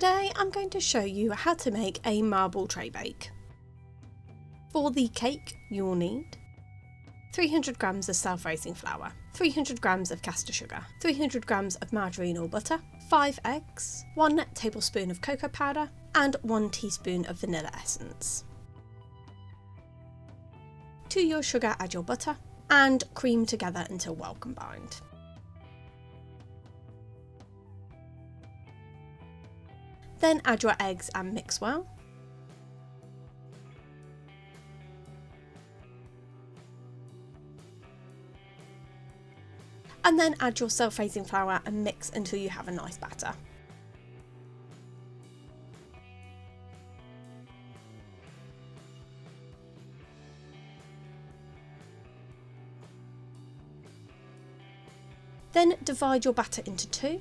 Today I'm going to show you how to make a marble tray bake. For the cake you will need 300 grams of self-raising flour, 300 grams of caster sugar, 300 grams of margarine or butter, 5 eggs, 1 tablespoon of cocoa powder and 1 teaspoon of vanilla essence. To your sugar add your butter and cream together until well combined. Then add your eggs and mix well. And then add your self-raising flour and mix until you have a nice batter. Then divide your batter into 2.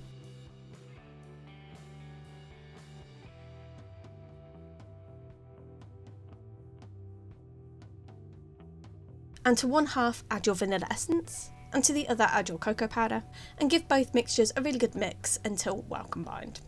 And to one half add your vanilla essence, and to the other add your cocoa powder, and give both mixtures a really good mix until well combined.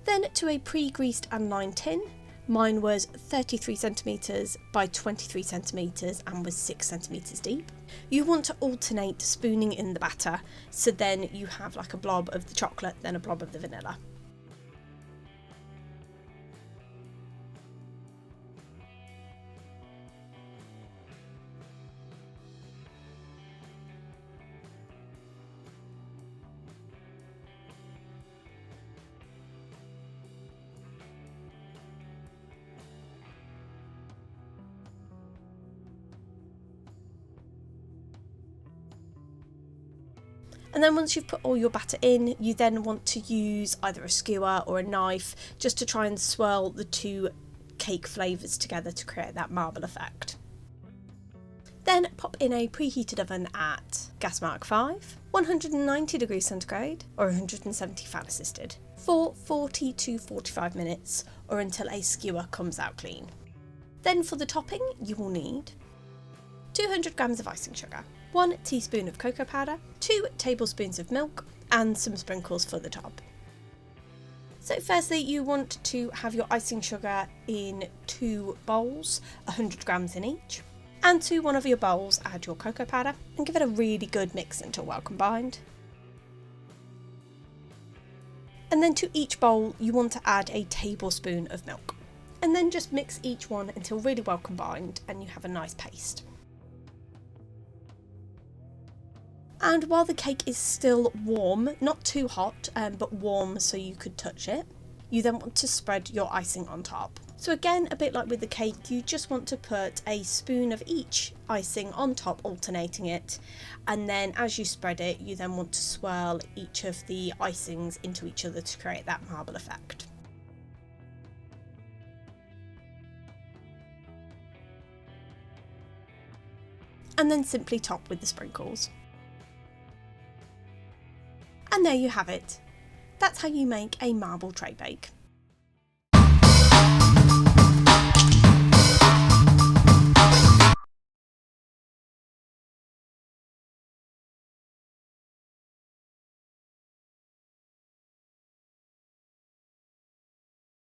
Then to a pre-greased and lined tin. Mine was 33 centimetres by 23 centimetres and was 6 centimetres deep. You want to alternate spooning in the batter, so then you have like a blob of the chocolate, then a blob of the vanilla. And then once you've put all your batter in, you then want to use either a skewer or a knife just to try and swirl the two cake flavours together to create that marble effect. Then pop in a preheated oven at gas mark 5, 190 degrees centigrade or 170 fan assisted for 40 to 45 minutes or until a skewer comes out clean. Then for the topping you will need 200 grams of icing sugar, 1 teaspoon of cocoa powder, 2 tablespoons of milk and some sprinkles for the top. So firstly you want to have your icing sugar in 2 bowls, 100 grams in each, and to one of your bowls add your cocoa powder and give it a really good mix until well combined. And then to each bowl you want to add a tablespoon of milk and then just mix each one until really well combined and you have a nice paste. And while the cake is still warm, not too hot, but warm so you could touch it, you then want to spread your icing on top. So again, a bit like with the cake, you just want to put a spoon of each icing on top, alternating it. And then as you spread it, you then want to swirl each of the icings into each other to create that marble effect. And then simply top with the sprinkles. And there you have it. That's how you make a marble tray bake.